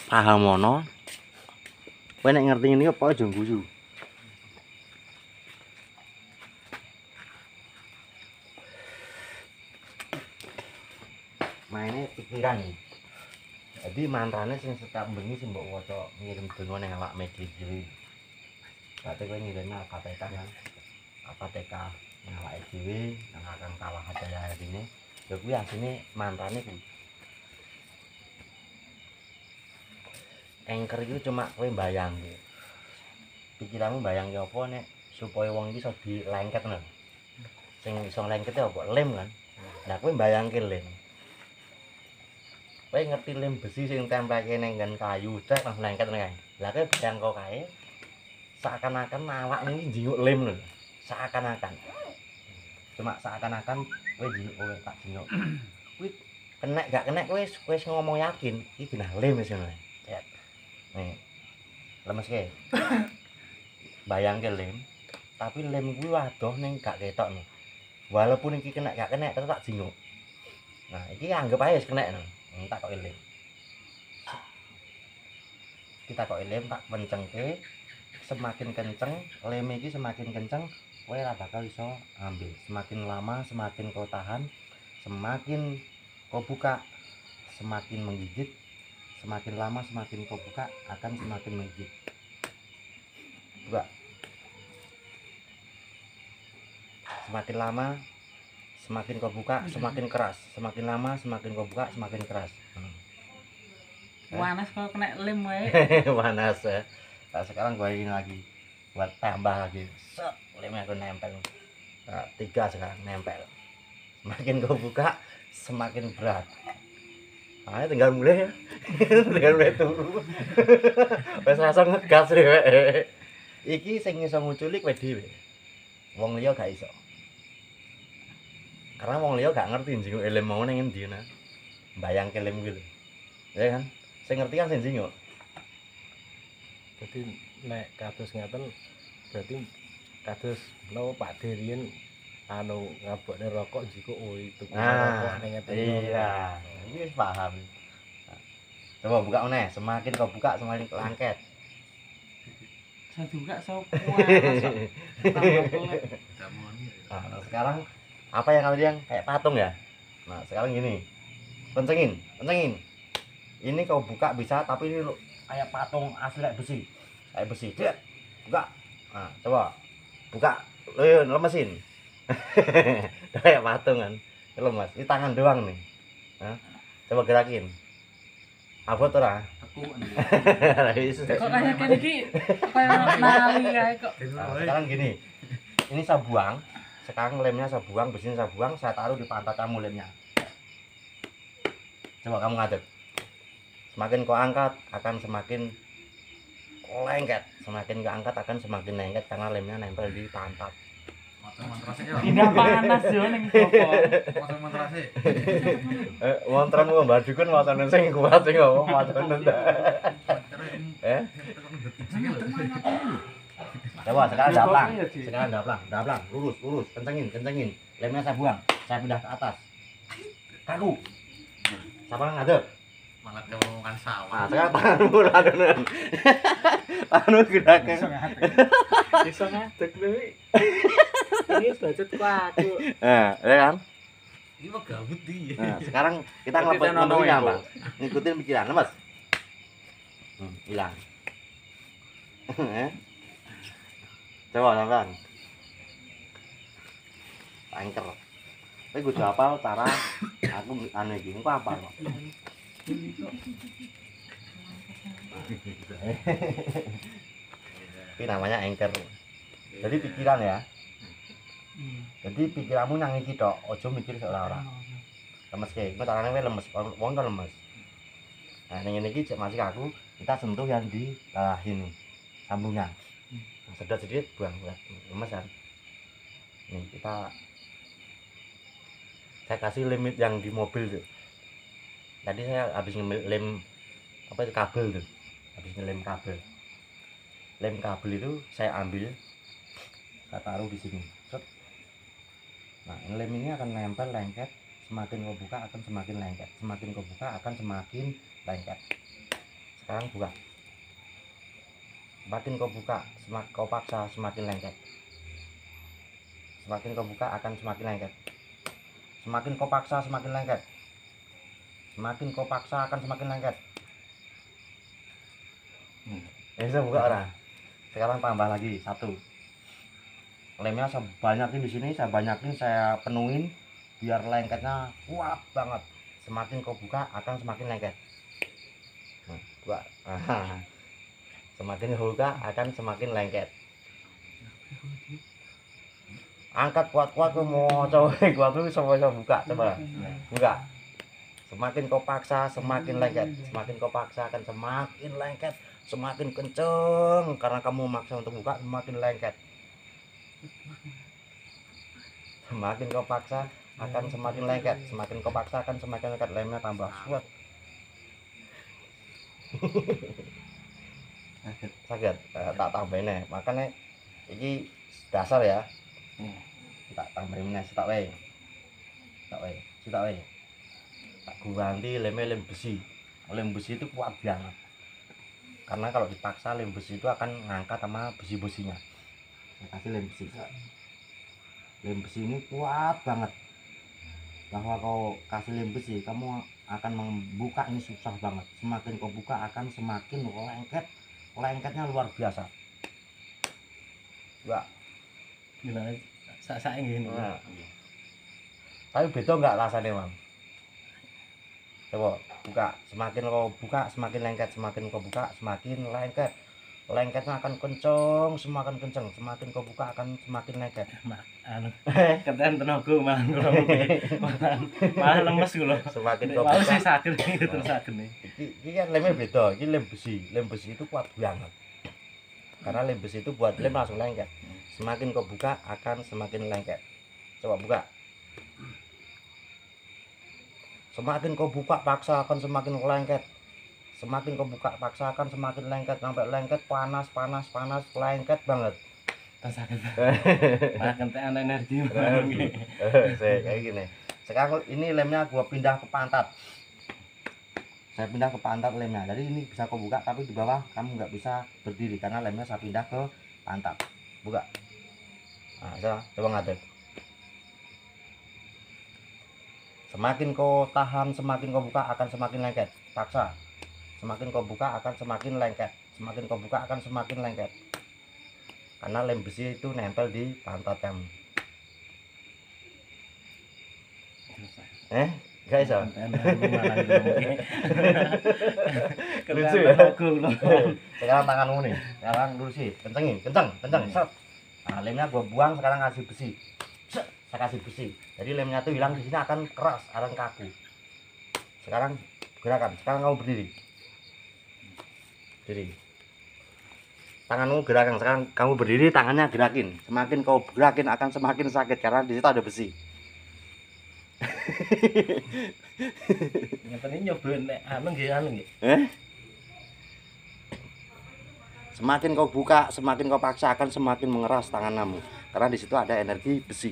paham ono. Kowe nek ngerti ngene apa aja guyu. Maine pikiran nih. Jadi mantrane sing setiap bengi sing mbok waca ngirim donga ning awakme dhewe. Berarti kowe ngirim APTK kan. APTK ning awake dhewe nang akan kalah daya atine. Ya kuwi asline mantrane kuwi. Anchor itu cuma kowe bayangke. Pikiranmu bayangke apa nek supaya wong iki iso dilengket lho. Sing iso lengkete apa? Lem kan. Nah kowe bayangke lem. Kowe ngerti lem besi sing tempelke ning nggon kayu, cek langsung lengket kae. Lah kowe bayangko kae seakan-akan awakmu iki njinguk lem lho. Seakan-akan. Cuma seakan-akan kowe njinguk kowe tak njinguk. Kuwi kenek gak kenek kowe wis ngomong yakin iki genah lem wis ngono. Cek. Nih. Lemeske. Bayangke lem, tapi lem kuwi wadoh ning gak ketok lho. Walaupun iki kena gak kena tetep tak jinguk. Nah, iki anggap ae wis kena lho. Tak kok lem. Kita kok lem tak pencengke, semakin kenceng lem iki semakin kenceng kowe ora bakal iso ambil. Semakin lama semakin kau tahan, semakin kau buka semakin menggigit. Semakin lama semakin kau buka akan semakin menggigit. Buka. Semakin lama semakin kau buka semakin keras, semakin lama semakin kau buka semakin keras. Panas kalau kena lem wae. Panas ya. Nah, sekarang gua ini lagi buat tambah lagi. Set, lemnya aku nempel. Nah, 3 sekarang nempel. Semakin kau buka semakin berat. Nah, tinggal mulai ya. Tinggal mulai turu. Wes langsung ngegas dhewe. Iki sing iso nguculi kowe dhewe. Wong liya gak iso. Karena wong liya gak ngerti njinguk lem mau ning endi nah. Bayangke lem kuwi lho. Ya kan? Sing ngerti kan sing njinguk. Jadi nek kados ngaten berarti kados napa Pak Derien anu ngabokne rokok njiko itu rokok ning ngeten. Iya. Ini wis paham. Coba buka meneh, semakin kau buka semakin langket. Saya juga so panas. Nah, sekarang apa yang tadi yang kayak patung ya? Nah, sekarang gini. Kencengin, kencengin. Ini kau buka bisa tapi ini kayak patung asli kayak besi. Kayak besi. Cet. Buka. Nah, coba. Buka. Lemesin. Kayak patung kan. Lemes. Ini tangan doang nih. Nah, coba gerakin. Abot ora? Kok kayak gini kayak nali kayak kok. Nah, sekarang gini. Ini saya buang. Sekarang lemnya saya buang, besinya saya buang, saya taruh di pantat kamu lemnya. Coba kamu ngadep. Semakin kau angkat akan semakin lengket. Semakin kau angkat akan semakin lengket karena lemnya nempel di pantat. Tidak panas yo ning koko. Montran kok Mbak Dukun wacane sing kuat sing ngomong wacane ndak. Coba sekarang daplang. Sekarang daplang. Lurus, kencengin. Lemnya saya buang. Saya pindah ke atas. Kaku. Siapa ngadep? Malah ngomongkan sawah. Nah, sekarang tanganmu ladonan. Tanganmu gerakan. Iso ngadeg dewe. Ini budget ku aku. Nah, ya kan? Ini mah gabut dia. Nah, sekarang kita ngelepesin apa? Ngikutin pikiran, lemes. Hilang. Coba pelan. Anchor. Tapi gue hafal cara aku anu iki, engko apa kok. Ini namanya anchor. Jadi pikiran ya. Jadi pikiranmu nang iki tok, aja mikir ora-ora. Lemes ke, kok carane lemes, wong kan lemes. Nah, ning ngene iki cek masih aku, kita sentuh yang di ini sambungan. Sedot-sedikit buang lemes kan. Nih, saya kasih limit yang di mobil tuh. Tadi saya habis ngelem apa itu kabel tuh. Habis ngelem kabel. Lem kabel itu saya ambil, saya taruh di sini. Set. Nah, lem ini akan nempel lengket, semakin kau buka akan semakin lengket, semakin kau buka akan semakin lengket. Sekarang buka. Semakin kau buka, kau paksa semakin lengket. Semakin kau buka akan semakin lengket. Semakin kau paksa semakin lengket. Semakin kau paksa akan semakin lengket. Bisa buka orang. Sekarang tambah lagi 1. Lemnya saya banyakin di sini, saya penuhin biar lengketnya kuat banget. Semakin kau buka akan semakin lengket. Buka. Semakin kau buka akan semakin lengket. Angkat kuat-kuat tuh mau coba kuat tuh bisa buka coba. Buka. Semakin kau paksa semakin lengket. Semakin kau paksa akan semakin lengket. Semakin kenceng karena kamu maksa untuk buka semakin lengket. Semakin kau paksa akan semakin lengket. Semakin kau paksa akan semakin lengket. Lemnya tambah kuat. Sakit. Tak tambahin nih. Makanya ini dasar ya. Tak tambahin nih. Tak ganti lemnya lem besi. Lem besi itu kuat banget. Karena kalau dipaksa lem besi itu akan ngangkat sama besi-besinya. Saya kasih lem besi. Lem besi ini kuat banget. Bahwa kau kasih lem besi, kamu akan membuka ini susah banget. Semakin kau buka akan semakin lengket. Lengketnya luar biasa. Enggak. Gimana? Sak-sak gini. Nah. Tapi beda enggak rasanya, Bang? Coba buka. Semakin kau buka semakin lengket. Semakin kau buka semakin lengket. Lengketnya akan kenceng, semakin kenceng. Semakin kau buka akan semakin lengket. Keten tenaga malah lemes lho. Semakin kau Mau buka. sih sakit terus sakit nih. Ini kan lemnya beda. Ini lem besi. Lem besi itu kuat banget. Karena lem besi itu buat lem langsung lengket. Semakin kau buka akan semakin lengket. Coba buka. Semakin kau buka paksa akan semakin lengket. Semakin kau buka paksa akan semakin lengket. Sampai lengket panas lengket banget. Terus sakit. Malah kentekan energi. Kayak gini. Sekarang ini lemnya gua pindah ke pantat. Saya pindah ke pantat lemnya. Jadi ini bisa kau buka tapi di bawah kamu nggak bisa berdiri karena lemnya saya pindah ke pantat. Buka. Nah, coba ngadep. Semakin kau tahan, semakin kau buka akan semakin lengket. Paksa. Semakin kau buka akan semakin lengket. Semakin kau buka akan semakin lengket. Karena lem besi itu nempel di pantat kamu. Gak bisa. Lucu ya. Sekarang tanganmu nih. Sekarang lurusin. Kencengin, kenceng. Set. Nah, lemnya gua buang sekarang kasih besi. Set. Saya kasih besi. Jadi lemnya tuh hilang di sini akan keras, akan kaku. Sekarang gerakan. Sekarang kamu berdiri. Berdiri. Tanganmu gerakan. Sekarang kamu berdiri, tangannya gerakin. Semakin kau gerakin akan semakin sakit karena di situ ada besi. Nyatane nyobain nek anu nggih. Semakin kau buka, semakin kau paksa akan semakin mengeras tanganmu karena di situ ada energi besi.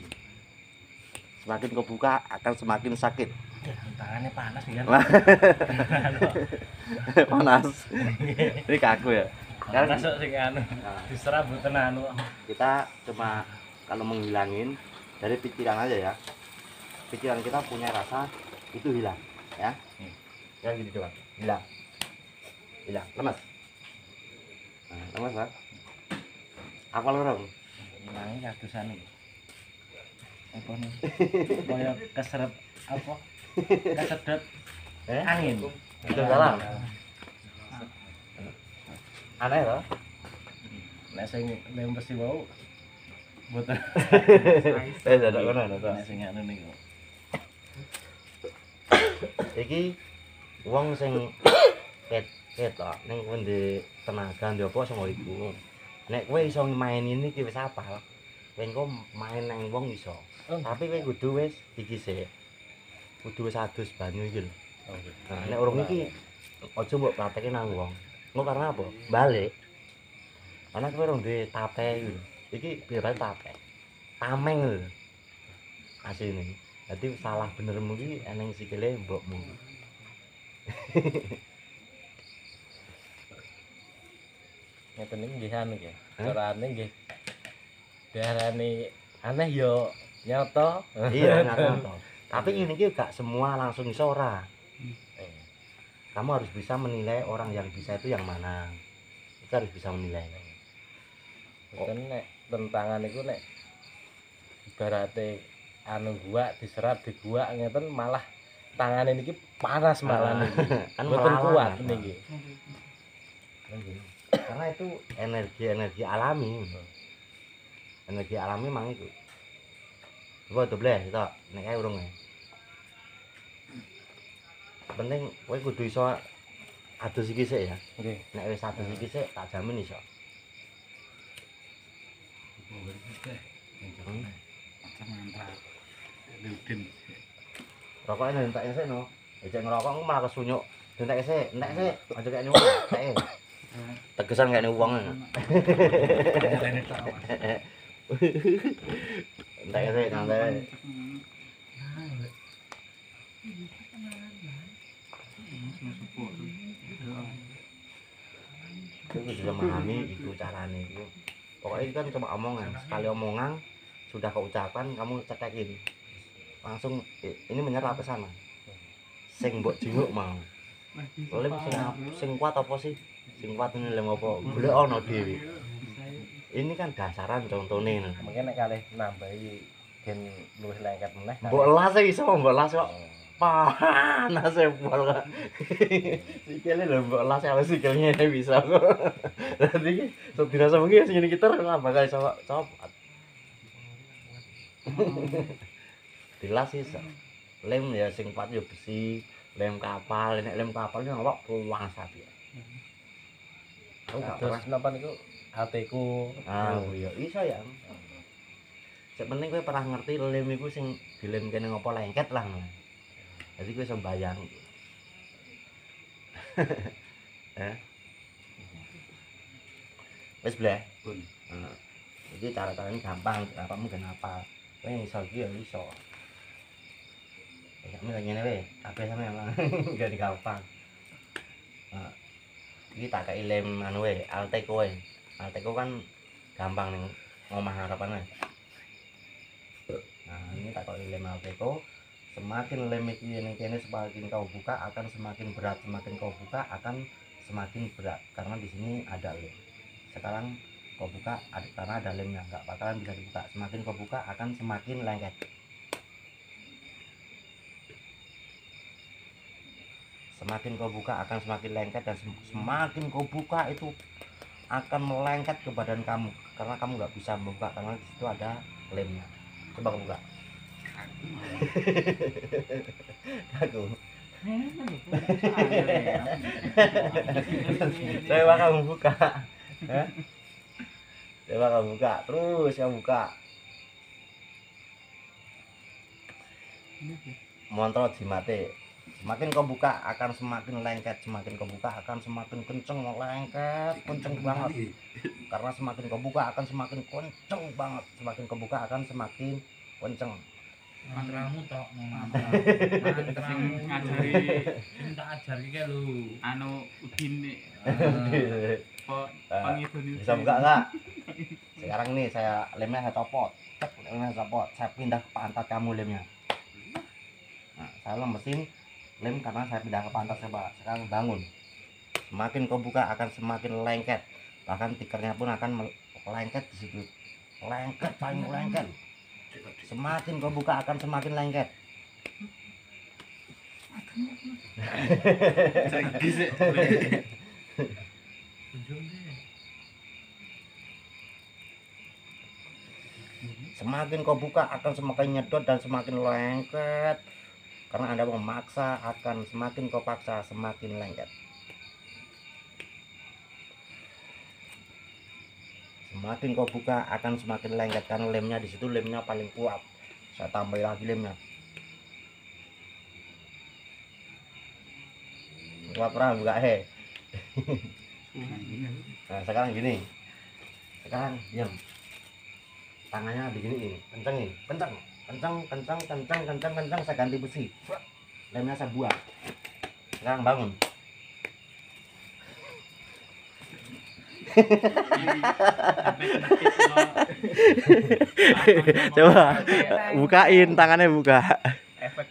Semakin kau buka akan semakin sakit. Tangannya panas kan. Panas. Ini kaku ya. Sekarang masuk sing anu. Diserap mboten anu. Kita cuma kalau menghilangin dari pikiran aja ya. Pikiran kita punya rasa itu hilang, ya. Ya gitu coba. Hilang. Lemas. Nah, lemas, Pak. Apa lorong? Hilangnya kadusan iki. Apa nih? Kaya keserep apa? Kesedot angin. Itu salah. Aneh loh. Nek sing lem besi wau mboten. Dadak kono to. Nek sing anu niku. Iki wong sing ketok ning ngendi tenaga ndi apa sing iku. Nek kowe iso main ini ki wis apal. Kowe engko main nang wong iso. Tapi kowe kudu wis iki sik. Kudu wis adus banyu iki lho. Nah, nek urung iki aja mbok pratekke nang wong. Engko karena apa? Balik. Karena kowe urung duwe tape iki. Iki biar tape. Tameng lho. Asline. Dadi salah benermu ki eneng sikile mbokmu. ngeten iki nggih anu nggih. Carane nggih. Diarani aneh yo nyoto. Iya, nggak. Tapi ini gak semua langsung iso ora. Kamu harus bisa menilai orang yang bisa itu yang mana. Itu harus bisa menilai. Mboten nek tentangan iku nek ibarate anu gua diserap di gua ngeten malah tangane niki panas malah niki. Kan Mboten melawan, kuat kan. niki. Karena itu energi alami. Energi alami mang itu. Coba tuh bleh, itu nek ae urung. Penting kowe kudu iso adus iki sik ya. Nggih. Nek wis adus iki sik tak jamin iso. Macam mantra. Ludin. Rokoknya entek sik no. Ejek ngerokok engko malah kesunyuk. Entek sik, aja kaya nyuwun. Tegesan kaya wong. Nyalene tok. Entek sik santai. Itu bisa memahami itu carane itu. Pokoknya itu kan cuma omongan. Sekali omongan sudah keucapan kamu cetekin. Langsung ini menyerap ke sana. Sing mbok jinguk mau. Lem sing kuat apa sih? Sing kuat ini lem apa? Golek ana dhewe. Ini kan dasaran contohnya. Mungkin nek kalih nambahi gen luwih lengket meneh. Mbok las iso mbok las kok. Panas sepol kok. Sikile lho mbok las ya sikilnya ini bisa kok. Dadi sok dirasa mungkin sing ngene iki ter bakal iso copot. Dilas iso. Lem ya sing kuat ya besi, lem kapal, nek lem kapal yo ngawak pulang sapi. Aku gak pernah. Terus napa niku ateku. Ah, iya iso ya. Sing penting kowe pernah ngerti lem iku sing dilem kene ngopo lengket lah. Jadi kowe iso mbayang. Wis bleh. Pun. Heeh. Iki cara-carane gampang, apa mungkin apa. Kowe iso iki ya iso. Ya kami lagi ngene wae, kabeh sampe emang gak gampang. Nah, iki tak kei lem anu wae, Alteco wae. Alteco kan gampang ning omah harapan wae. Nah, ini tak kei lem Alteco. Semakin lem iki ning kene semakin kau buka akan semakin berat, semakin kau buka akan semakin berat karena di sini ada lem. Sekarang kau buka karena ada lemnya, enggak bakalan bisa dibuka. Semakin kau buka akan semakin lengket. Semakin kau buka akan semakin lengket dan semakin kau buka itu akan melengket ke badan kamu karena kamu nggak bisa membuka karena di situ ada lemnya. Coba kau buka. Aku. Coba kamu buka. Coba kamu buka. Terus kamu buka. Montrot jimate. Semakin kau buka akan semakin lengket, semakin kau buka akan semakin kenceng lengket, kenceng banget. Karena semakin kau buka akan semakin kenceng banget, semakin kau buka akan semakin kenceng. Mantramu tok mantra. Mantramu ngajari sing tak ajari ki lho. Anu udin pangidoni. Bisa buka enggak? Sekarang nih saya lemnya saya copot. Lemnya saya copot, saya pindah ke pantat kamu lemnya. Nah, saya lemesin lem karena saya pindah ke pantat saya, Pak. Sekarang bangun. Semakin kau buka akan semakin lengket. Bahkan tikernya pun akan lengket di situ. Lengket, paling lengket. Semakin kau buka akan semakin lengket. Semakin kau buka akan semakin nyedot dan semakin lengket. Karena Anda memaksa akan semakin kau paksa semakin lengket. Semakin kau buka akan semakin lengket karena lemnya di situ lemnya paling kuat. Saya tambah lagi lemnya. Kuat pernah buka Nah, sekarang gini. Sekarang diam. Tangannya begini kencengin, kenceng. Kencang, saya ganti besi. Lemnya saya buang. Sekarang bangun. Coba bukain tangannya, buka. Efek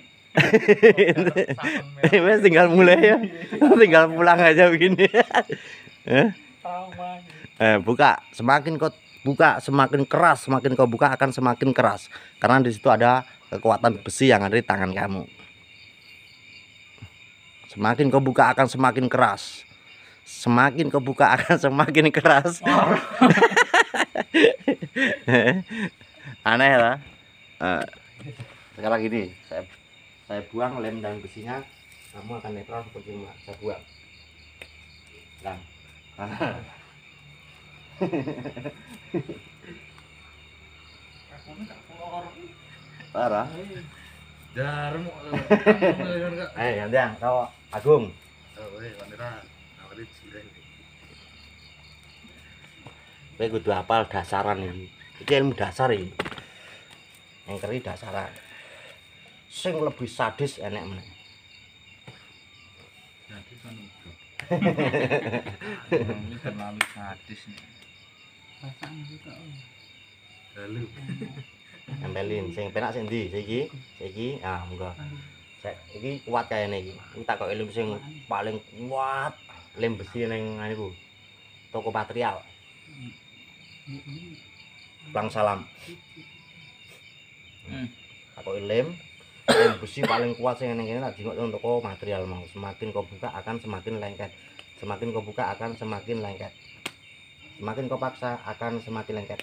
Wes tinggal mulai ya. Tinggal pulang aja begini. Buka. Semakin kau buka semakin keras, semakin kau buka akan semakin keras. Karena di situ ada kekuatan besi yang ada di tangan kamu. Semakin kau buka akan semakin keras. Semakin kau buka akan semakin keras. Aneh lah. Sekarang gini, saya buang lem dan besinya, kamu akan netral seperti ini. Saya buang. Nah. Parah. Jarum. Gantian, kau Agung. Kowe kudu hafal dasaran iki. Iki ilmu dasar iki. Yang keri dasaran. Sing lebih sadis enek meneh. ini terlalu sadis nih. Lalu. Nempelin sing penak sing ndi? Saiki. Ah, monggo. Iki kuat kayane iki. Iki tak kok lem sing paling kuat, lem besi ning niku. Toko material. Bang Salam. Tak kok lem besi paling kuat sing ning kene tak jingok nang toko material mau. Semakin kau buka akan semakin lengket. Semakin kau buka akan semakin lengket. Semakin kau paksa akan semakin lengket.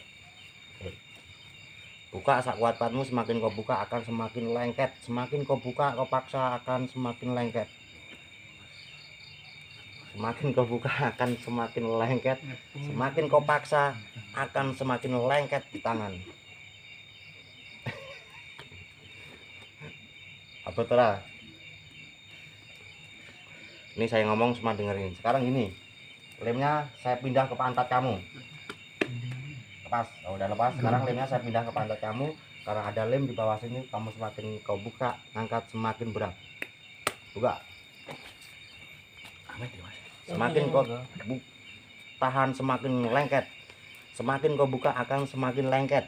Buka sak kuat-kuatmu, semakin kau buka akan semakin lengket. Semakin kau buka, kau paksa akan semakin lengket. Semakin kau buka akan semakin lengket. Semakin kau paksa akan semakin lengket di tangan. Apa terah? Ini saya ngomong cuma dengerin. Sekarang gini, lemnya saya pindah ke pantat kamu. Lepas, udah lepas. Sekarang lemnya saya pindah ke pantat kamu. Karena ada lem di bawah sini, kamu semakin kau buka, angkat semakin berat. Buka. Semakin kau tahan semakin lengket. Semakin kau buka akan semakin lengket.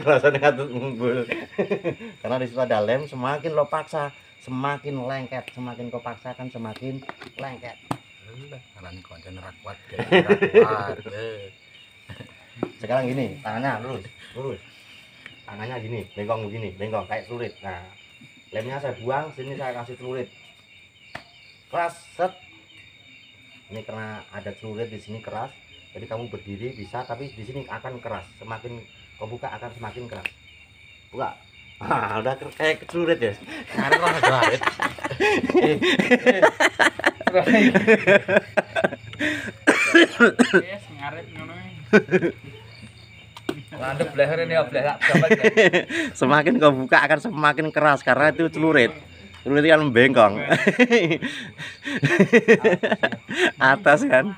Rasanya katut ngumpul. Karena di situ ada lem, semakin lo paksa semakin lengket. Semakin kau paksa kan semakin lengket. Karena konten rakwat. Sekarang gini, tangannya lurus. Tangannya gini, bengkong begini, bengkong kayak celurit. Nah, lemnya saya buang, sini saya kasih celurit. Keras, set. Ini karena ada celurit di sini keras, jadi kamu berdiri bisa, tapi di sini akan keras. Semakin kau buka akan semakin keras. Buka. Ah, udah kayak celurit ya. Karena lah garet. Yes, ngaret ngono. Landep leher ini obleh. Semakin kau buka akan semakin keras karena itu celurit. Celurit kan bengkong. Atas kan.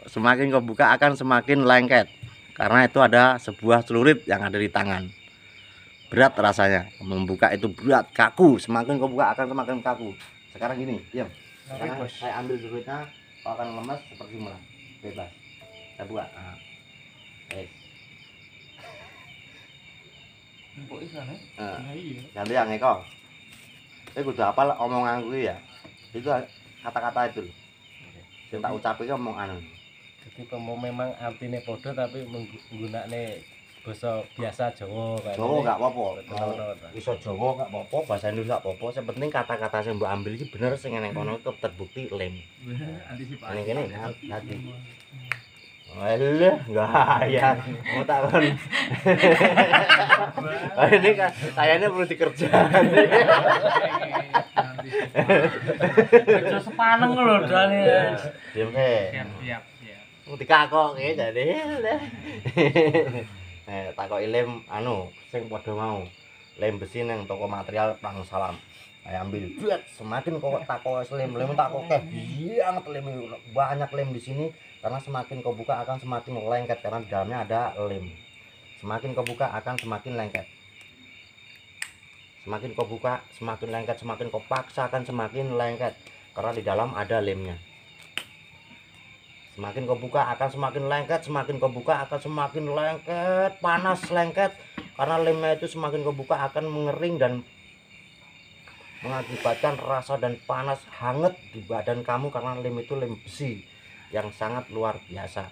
Semakin kau buka akan semakin lengket. Karena itu ada sebuah celurit yang ada di tangan. Berat rasanya. Membuka itu berat, kaku. Semakin kau buka akan semakin kaku. Sekarang gini, diam. Sekarang saya ambil celuritnya, kau akan lemas seperti mula. Bebas. Saya buka. Nah. Ganti yang Eko. Kudu hafal omongan gue ya. Itu kata-kata itu. Sing tak ucapi ki omong anu. Jadi memang artinya podo tapi menggunakan bahasa biasa Jawa kan. Jawa gak apa-apa. Betul. Iso Jawa gak apa-apa, bahasa Indonesia gak apa-apa. Yang penting kata-kata sing mbok ambil iki bener sing ning kono terbukti lem. Antisipasi. Ning kene hati. Alah, gaya. Mau tak kon. Ini kan kayaknya perlu dikerjakan. Kerja sepaneng lho dane. Diam he. Siap. Mau dikakoke jadi. Takoki lem anu sing padha mau. Lem besi nang toko material Bang Salam. Saya ambil. Semakin kau takok lem tak kokeh banget lem, banyak lem di sini. Karena semakin kau buka akan semakin lengket karena di dalamnya ada lem. Semakin kau buka akan semakin lengket. Semakin kau buka semakin lengket, semakin kau paksa akan semakin lengket karena di dalam ada lemnya. Semakin kau buka akan semakin lengket, semakin kau buka akan semakin lengket, panas lengket. Karena lemnya itu semakin kau buka akan mengering dan mengakibatkan rasa dan panas hangat di badan kamu, karena lem itu lem besi yang sangat luar biasa.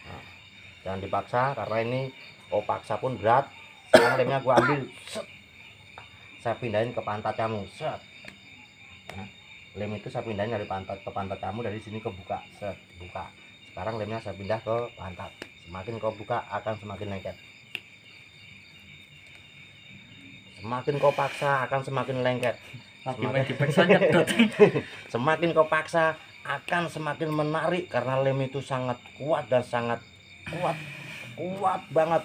Nah, jangan dipaksa, karena ini kau paksa pun berat. Sekarang lemnya gua ambil, set. Saya pindahin ke pantat kamu, set. Nah, lem itu saya pindahin dari pantat ke pantat kamu, dari sini ke buka, set, buka. Sekarang lemnya saya pindah ke pantat. Semakin kau buka akan semakin lengket. Semakin kau paksa akan semakin lengket. Semakin kau paksa akan semakin menarik, karena lem itu sangat kuat dan sangat kuat banget,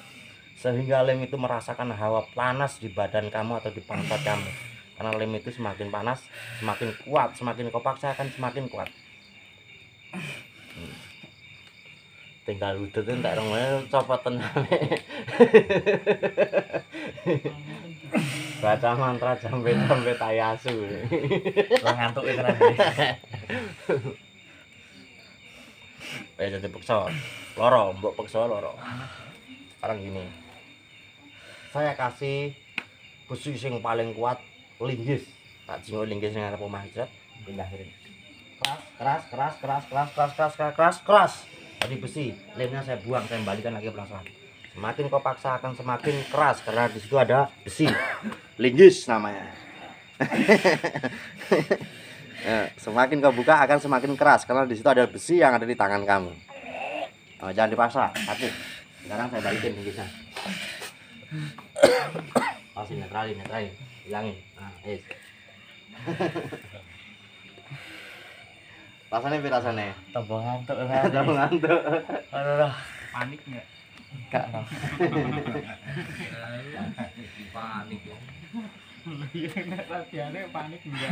sehingga lem itu merasakan hawa panas di badan kamu atau di pantat kamu. Karena lem itu semakin panas semakin kuat, semakin kau paksa akan semakin kuat. Tinggal udut entek rong copoten. Baca mantra jambe tayasu. Lah ngantuk itu kan. Jadi peksa loro, mbok peksa loro. Sekarang gini, saya kasih besi sing paling kuat, linggis. Tak jinggo linggis ning arep omah cet, pindah kiri. Keras. Tadi besi, lemnya saya buang, saya kembalikan lagi pelan-pelan. Semakin kau paksa akan semakin keras, karena di situ ada besi, linggis namanya. Ya, semakin kau buka akan semakin keras, karena di situ ada besi yang ada di tangan kamu. Oh, jangan dipaksa, sakit. Sekarang saya balikin linggisnya. Pasti netralin, hilangin. Nah, rasanya rasanya Tambah ngantuk ngantuk. panik enggak? Enggak. Panik ya. Iya, latihannya panik enggak?